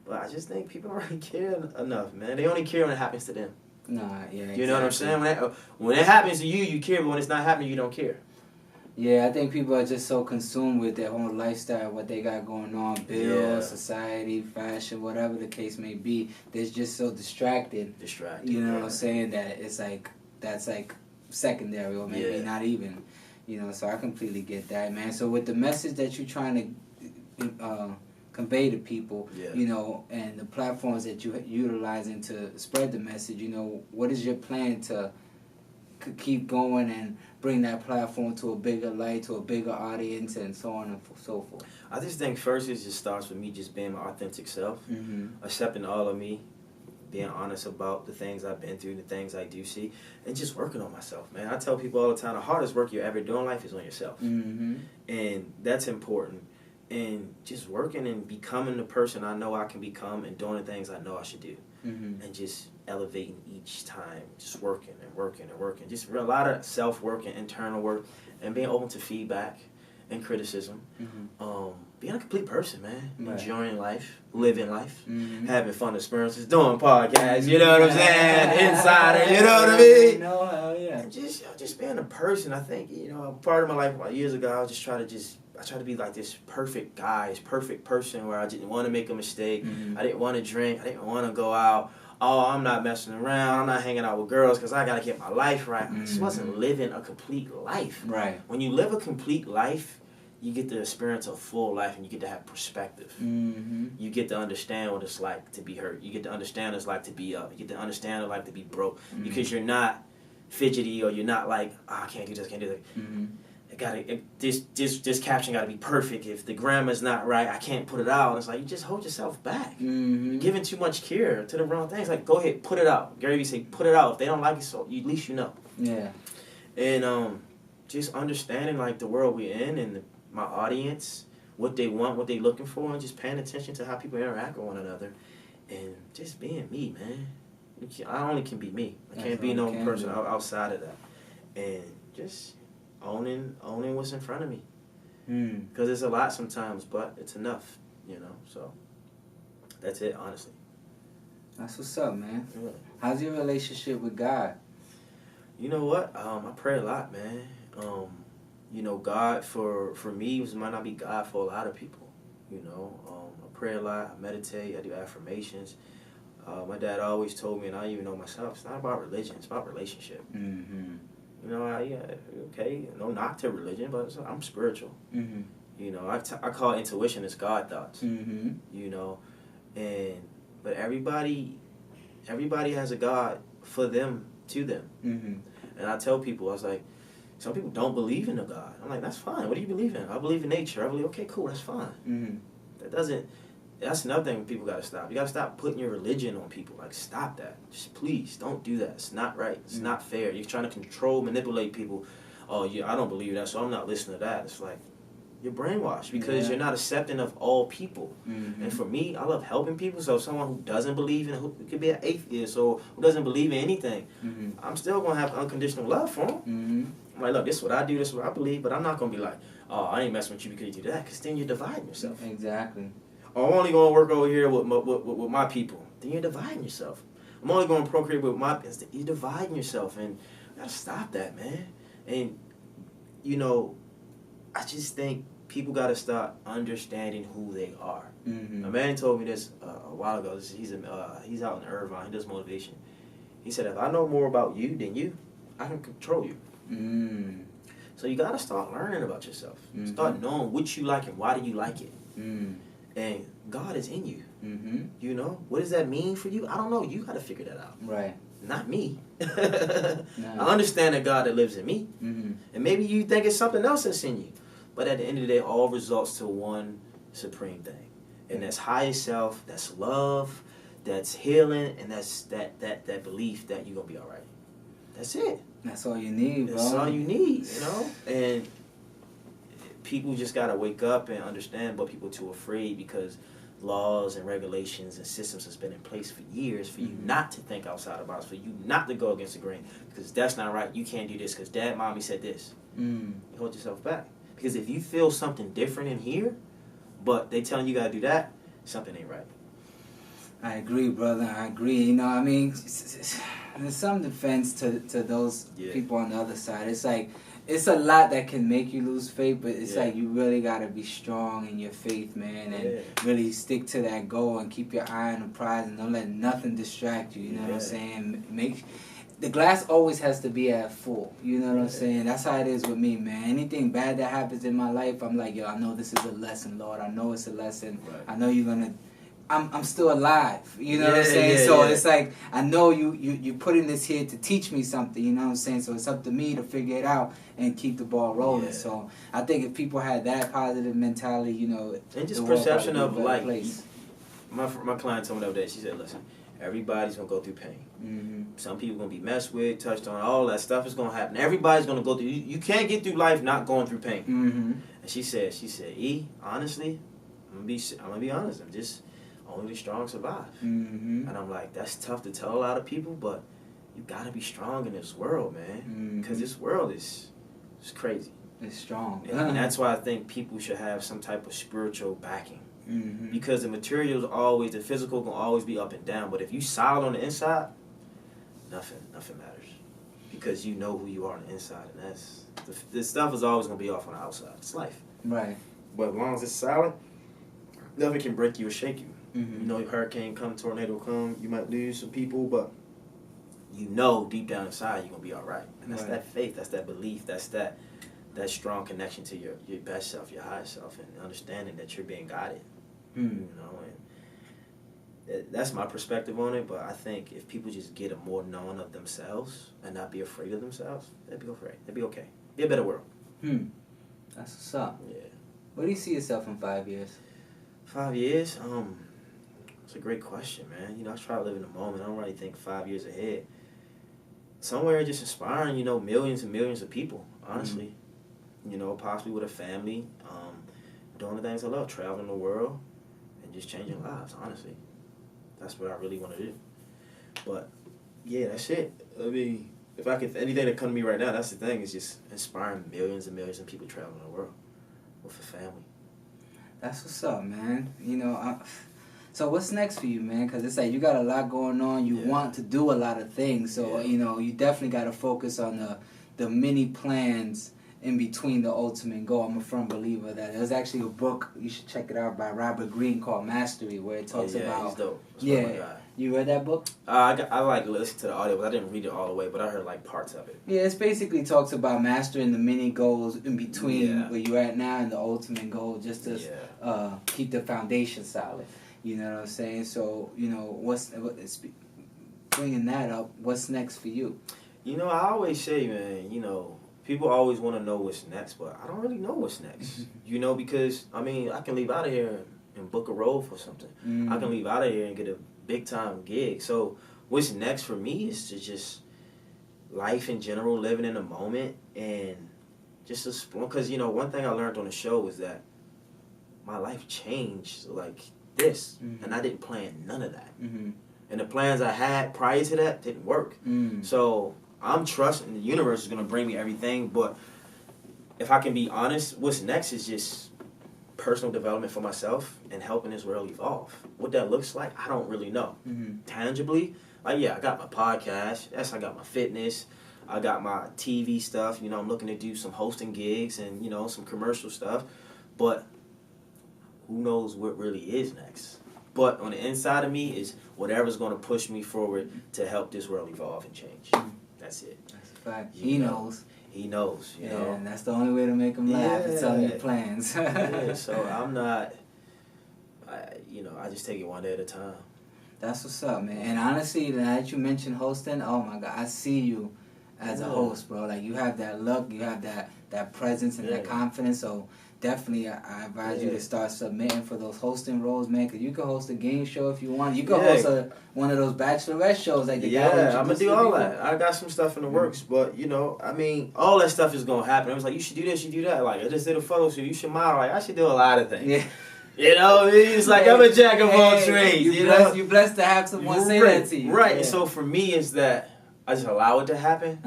But I just think people don't really care enough, man. They only care when it happens to them. Nah, yeah, exactly. You know what I'm saying? When it happens to you, you care, but when it's not happening, you don't care. Yeah, I think people are just so consumed with their own lifestyle, what they got going on, bills, society, fashion, whatever the case may be. They're just so distracted. You know what I'm saying? That it's like, that's like secondary or maybe not even, you know. So I completely get that, man. So with the message that you're trying to convey to people, you know, and the platforms that you're utilizing to spread the message, you know, what is your plan to keep going and bring that platform to a bigger light, to a bigger audience, and so on and so forth? I just think first it just starts with me just being my authentic self, accepting all of me, being honest about the things I've been through, the things I do see, and just working on myself, man. I tell people all the time, the hardest work you ever do in life is on yourself. And that's important. And just working and becoming the person I know I can become and doing the things I know I should do. And just elevating each time, just working and working and working. Just a lot of self-work and internal work and being open to feedback and criticism. Being a complete person, man. Enjoying life, living life, having fun experiences, doing podcasts, you know what I'm saying? Insider, you know what I mean? No, hell yeah. And just being a person, I think, you know, part of my life, years ago, I tried to be like this perfect guy, this perfect person where I didn't want to make a mistake. I didn't want to drink. I didn't want to go out. Oh, I'm not messing around. I'm not hanging out with girls because I got to get my life right. I just wasn't living a complete life. Right. When you live a complete life, you get to experience a full life and you get to have perspective. You get to understand what it's like to be hurt. You get to understand what it's like to be up. You get to understand what it's like to be broke because you're not fidgety or you're not like, I can't do this, can't do that. This caption got to be perfect. If the grammar's not right, I can't put it out. It's like you just hold yourself back. You're giving too much care to the wrong things. Like, go ahead, put it out. Gary Vee say, put it out. If they don't like it, so at least you know. Yeah. And just understanding like the world we're in and my audience, what they want, what they looking for, and just paying attention to how people interact with one another, and just being me, man. I only can be me. I can't be no person outside of that, and just owning what's in front of me. Because it's a lot sometimes, but it's enough, you know. So that's it, honestly. That's what's up, man. Yeah. How's your relationship with God? You know what? I pray a lot, man. You know, God for me might not be God for a lot of people. You know, I pray a lot. I meditate. I do affirmations. My dad always told me, and I even know myself, it's not about religion. It's about relationship. You know, okay, no knock to religion, but I'm spiritual. You know, I call intuition as God thoughts. You know, but everybody has a God for them, to them. And I tell people, I was like, some people don't believe in a God. I'm like, that's fine. What do you believe in? I believe in nature. I believe, okay, cool, that's fine. That's another thing people got to stop. You got to stop putting your religion on people. Like, stop that. Just please, don't do that. It's not right. It's not fair. You're trying to control, manipulate people. Oh, yeah, I don't believe that, so I'm not listening to that. It's like, you're brainwashed because you're not accepting of all people. And for me, I love helping people. So someone who doesn't believe in, who could be an atheist or who doesn't believe in anything, I'm still going to have unconditional love for them. I'm like, look, this is what I do, this is what I believe, but I'm not going to be like, oh, I ain't messing with you because you do that, because then you're dividing yourself. Exactly. Oh, I'm only going to work over here with my people. Then you're dividing yourself. I'm only going to procreate with my people. You're dividing yourself, and you got to stop that, man. And, you know, I just think people got to start understanding who they are. A man told me this a while ago. He's out in Irvine. He does motivation. He said, if I know more about you than you, I can control you. So you got to start learning about yourself. Start knowing what you like and why do you like it. And God is in you. You know? What does that mean for you? I don't know. You got to figure that out. Right. Not me. I understand the God that lives in me. And maybe you think it's something else that's in you. But at the end of the day, all results to one supreme thing. And that's higher self, that's love, that's healing, and that's that belief that you're going to be all right. That's it. That's all you need, bro. That's all you need, you know? And people just got to wake up and understand, but people are too afraid because laws and regulations and systems has been in place for years for you not to think outside the box, for you not to go against the grain, because that's not right. You can't do this because dad, mommy said this. You hold yourself back. Because if you feel something different in here, but they telling you got to do that, something ain't right. I agree, brother. I agree. You know, I mean, there's some defense to those people on the other side. It's like, it's a lot that can make you lose faith, but it's like you really got to be strong in your faith, man, and really stick to that goal and keep your eye on the prize and don't let nothing distract you. You know what I'm saying? the glass always has to be at full. You know what I'm saying? That's how it is with me, man. Anything bad that happens in my life, I'm like, yo, I know this is a lesson, Lord. I know it's a lesson. Right. I know you're gonna. I'm still alive. You know what I'm saying? So it's like, I know you putting this here to teach me something. You know what I'm saying? So it's up to me to figure it out and keep the ball rolling. Yeah. So I think if people had that positive mentality, you know, and just the world perception probably of be a better like place. my client told me the other day. She said, "Listen, everybody's gonna go through pain. Mm-hmm. Some people gonna be messed with, touched on. All that stuff is gonna happen. Everybody's gonna go through. You can't get through life not going through pain." Mm-hmm. And she said, "E, honestly, I'm gonna be honest. I'm just only the strong survive." Mm-hmm. And I'm like, that's tough to tell a lot of people, but you gotta be strong in this world, man, because this world is crazy. It's strong. And that's why I think people should have some type of spiritual backing. Mm-hmm. Because the materials the physical can always be up and down, but if you solid on the inside, nothing matters. Because you know who you are on the inside, and that's this stuff is always gonna be off on the outside. It's life. Right. But as long as it's solid, nothing can break you or shake you. Mm-hmm. You know, if hurricane come, tornado come, you might lose some people, but you know deep down inside you're gonna be all right. And that's that faith, that's that belief, that's that strong connection to your best self, your higher self, and understanding that you're being guided. Mm-hmm. You know, and that's my perspective on it. But I think if people just get a more knowing of themselves and not be afraid of themselves, they'd be afraid. They'd be okay. Be a better world. That's what's up. Yeah. Where do you see yourself in 5 years? 5 years? It's a great question, man. You know, I try to live in the moment. I don't really think 5 years ahead. Somewhere just inspiring, you know, millions and millions of people, honestly. Mm-hmm. You know, possibly with a family, doing the things I love, traveling the world, and just changing lives, honestly. That's what I really want to do. But, yeah, that's it. I mean, if anything that comes to me right now, that's the thing, is just inspiring millions and millions of people traveling the world with a family. That's what's up, man. You know, so what's next for you, man? Because it's like you got a lot going on. You want to do a lot of things. So, you know, you definitely got to focus on the many plans in between the ultimate goal. I'm a firm believer of that. There's actually a book, you should check it out, by Robert Greene called Mastery, where it talks about... he's dope. That's my guy. You read that book? I like listened to the audio, but I didn't read it all the way, but I heard like parts of it. Yeah, it's basically talks about mastering the mini goals in between where you're at now and the ultimate goal, just to keep the foundation solid. You know what I'm saying? So, you know, bringing that up, what's next for you? You know, I always say, man, you know, people always want to know what's next, but I don't really know what's next. You know, because, I mean, I can leave out of here and book a role for something. I can leave out of here and get a big-time gig. So what's next for me is to just life in general, living in the moment, and just explore. Because, you know, one thing I learned on the show was that my life changed like this, and I didn't plan none of that. And the plans I had prior to that didn't work. So I'm trusting the universe is going to bring me everything, but if I can be honest, what's next is just personal development for myself and helping this world evolve. What that looks like, I don't really know. Tangibly, like, I got my podcast, I got my fitness, I got my TV stuff, you know, I'm looking to do some hosting gigs and, you know, some commercial stuff, but who knows what really is next. But on the inside of me is whatever's going to push me forward to help this world evolve and change. That's it. That's a fact. He knows. He knows, you know. And that's the only way to make him laugh, is telling your plans. So I'm not, I just take it one day at a time. That's what's up, man. And honestly, now that you mentioned hosting, oh my God, I see you as a host, bro. Like, you have that look, you have that presence and that confidence, so definitely I advise you to start submitting for those hosting roles, man, because you can host a game show if you want. You can host one of those bachelorette shows like the guy. I'm going to do all that. I got some stuff in the works, but, you know, I mean, all that stuff is going to happen. I was like, you should do this, you do that. Like, I just did a photo shoot. You should model. Like, I should do a lot of things. Yeah. You know, it's like I'm a jack of all trades. You're blessed to have someone say that to you. Right. And so for me, is that I just allow it to happen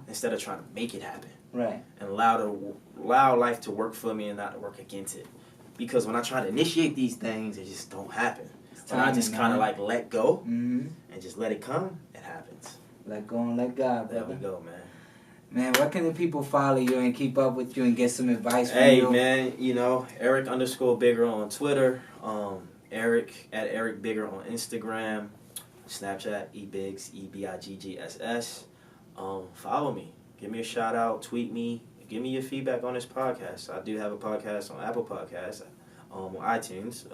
instead of trying to make it happen. Right. And allow life to work for me and not to work against it. Because when I try to initiate these things, they just don't happen. When I just kind of like let go and just let it come, it happens. Let go and let God, brother. There we go, man. Man, where can the people follow you and keep up with you and get some advice from you? Hey, man, you know, Eric_Bigger on Twitter, Eric at Eric Bigger on Instagram, Snapchat, eBiggs, EBIGGSS. follow me. Give me a shout out. Tweet me. Give me your feedback on this podcast. I do have a podcast on Apple Podcasts, on iTunes.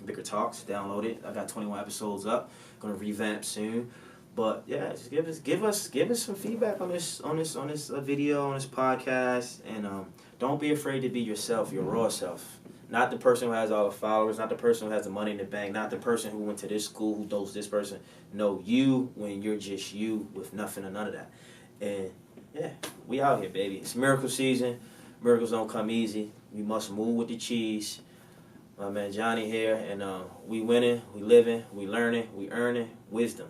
Bigger Talks. Download it. I got 21 episodes up. Gonna revamp soon. But yeah, just give us some feedback on this video, on this podcast, and don't be afraid to be yourself, your raw self. Not the person who has all the followers, not the person who has the money in the bank, not the person who went to this school, who knows this person. No, you when you're just you with nothing or none of that. And yeah, we out here, baby. It's miracle season. Miracles don't come easy. We must move with the cheese. My man Johnny here, and we winning, we living, we learning, we earning wisdom.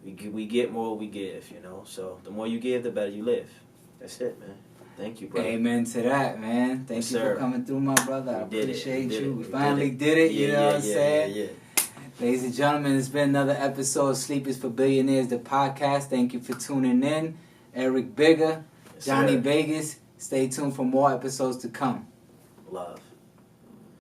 We get more, we give, you know. So the more you give, the better you live. That's it, man. Thank you, brother. Amen to that, man. Thank you for coming through, my brother. I appreciate you. We finally did it, you know what I'm saying? Yeah. Ladies and gentlemen, it's been another episode of Sleep is for Billionaires, the podcast. Thank you for tuning in. Eric Bigger, Johnny Vegas. Stay tuned for more episodes to come. Love.